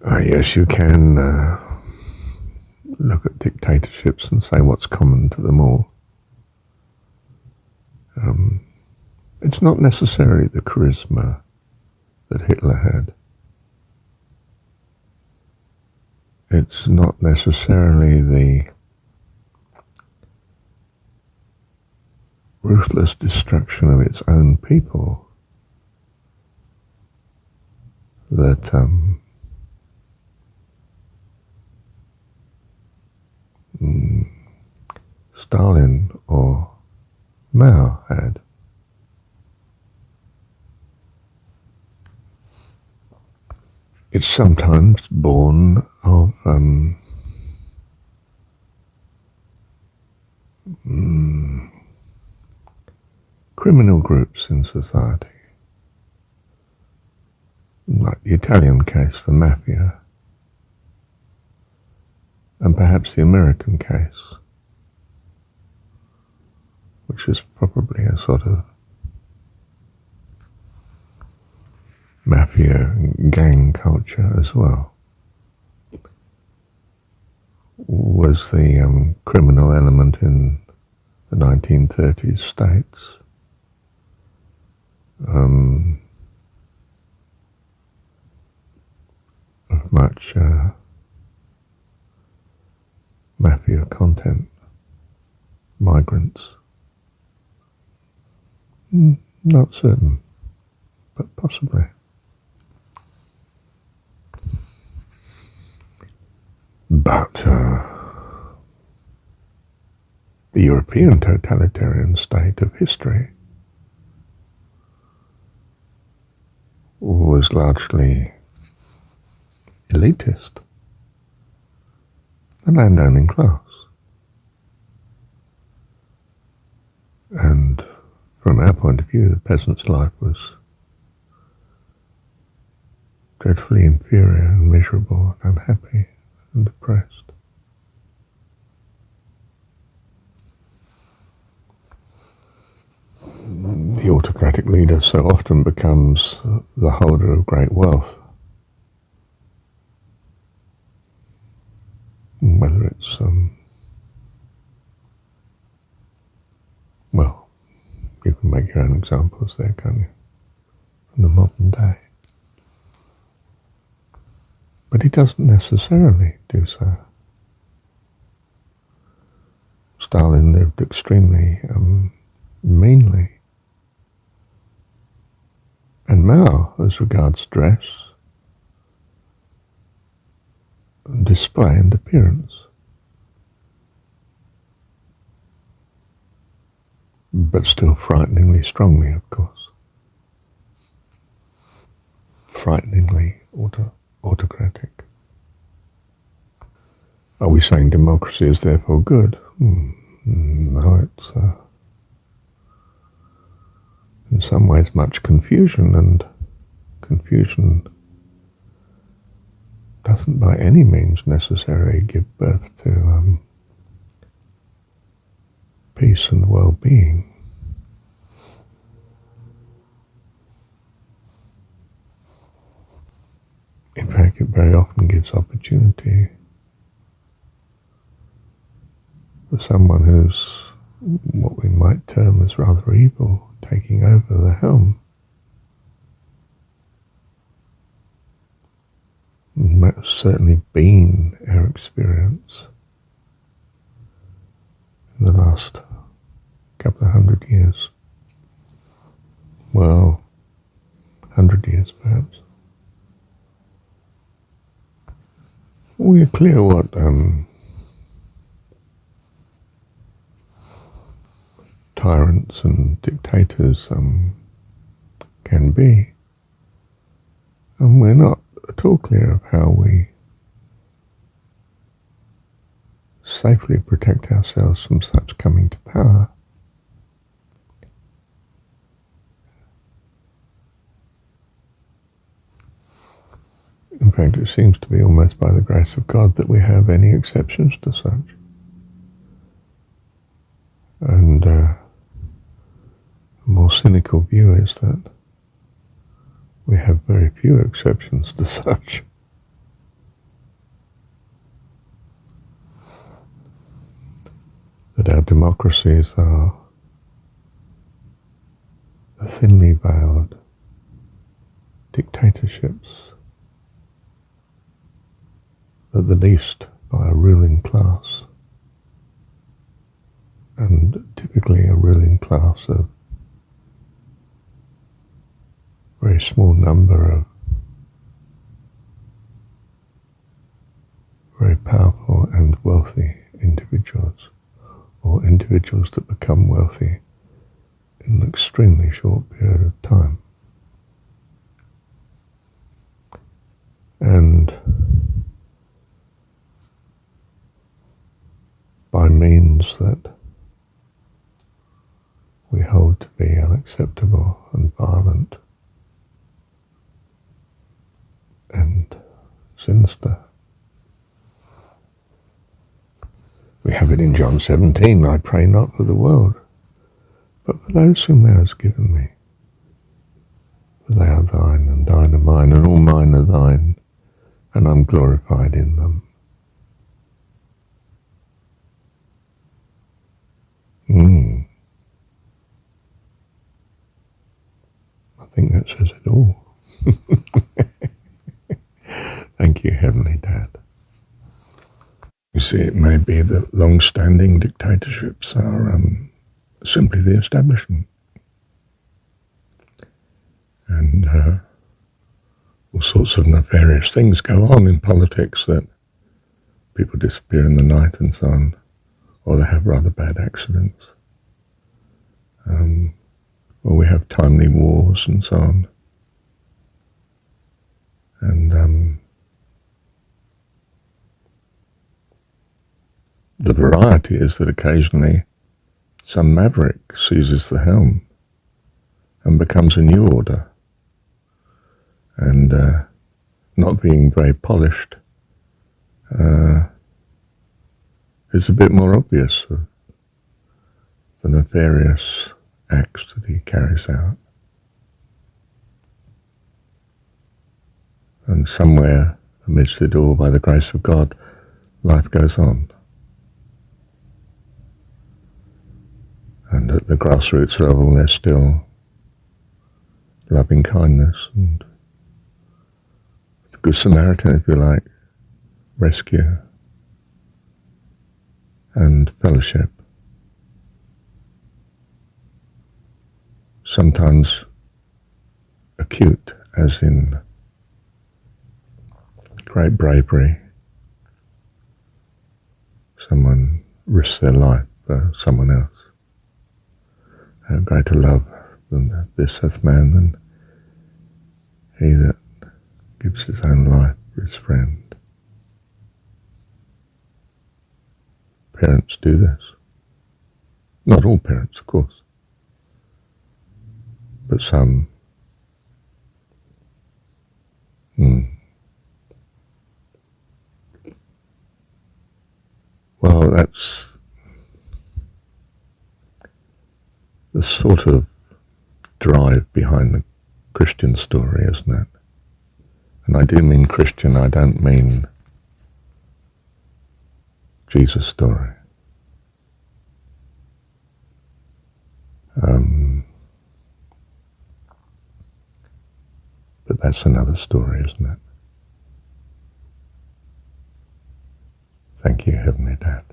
Yes, you can look at dictatorships and say what's common to them all. It's not necessarily the charisma that Hitler had. It's not necessarily the ruthless destruction of its own people that Stalin or Mao had. It's sometimes born of criminal groups in society, like the Italian case, the mafia, and perhaps the American case, which is probably a sort of mafia gang culture as well, was the criminal element in the 1930s states. Of much mafia content, migrants. Not certain, but possibly. But the European totalitarian state of history was largely elitist, the landowning class. And from our point of view, the peasant's life was dreadfully inferior and miserable and unhappy and depressed. The autocratic leader so often becomes the holder of great wealth, whether it's well, you can make your own examples there, can't you, in the modern day. But he doesn't necessarily do so. Stalin lived extremely meanly. And Mao, as regards dress, display and appearance, but still frighteningly strongly, of course. Frighteningly autocratic. Are we saying democracy is therefore good? No, it's in some ways much confusion, and confusion doesn't by any means necessarily give birth to peace and well-being. In fact, it very often gives opportunity for someone who's what we might term as rather evil taking over the helm. And that's certainly been our experience in the last couple of 100 years. Well, 100 years perhaps. We're clear what tyrants and dictators can be, and we're not at all clear of how we safely protect ourselves from such coming to power. In fact, it seems to be almost by the grace of God that we have any exceptions to such. And a more cynical view is that we have very few exceptions to such. democracies are the thinly veiled dictatorships, at the least by a ruling class, and typically a ruling class of a very small number of very powerful and wealthy individuals, or individuals that become wealthy in an extremely short period of time. And by means that we hold to be unacceptable and violent and sinister. We have it in John 17, I pray not for the world, but for those whom thou hast given me. For they are thine, and thine are mine, and all mine are thine, and I'm glorified in them. I think that says it all. Thank you, Heavenly Dad. You see, it may be that long-standing dictatorships are simply the establishment. And all sorts of nefarious things go on in politics, that people disappear in the night and so on, or they have rather bad accidents. Or we have timely wars and so on. And the variety is that occasionally some maverick seizes the helm and becomes a new order. And not being very polished is a bit more obvious of the nefarious acts that he carries out. And somewhere amidst it all, by the grace of God, life goes on. And at the grassroots level, there's still loving kindness and the Good Samaritan, if you like, rescue and fellowship. Sometimes acute, as in great bravery. Someone risks their life for someone else. Have greater love than this hath man than he that gives his own life for his friend. Parents do this. Not all parents, of course, but some. Well, that's the sort of drive behind the Christian story, isn't it? And I do mean Christian, I don't mean Jesus' story. But that's another story, isn't it? Thank you, Heavenly Dad.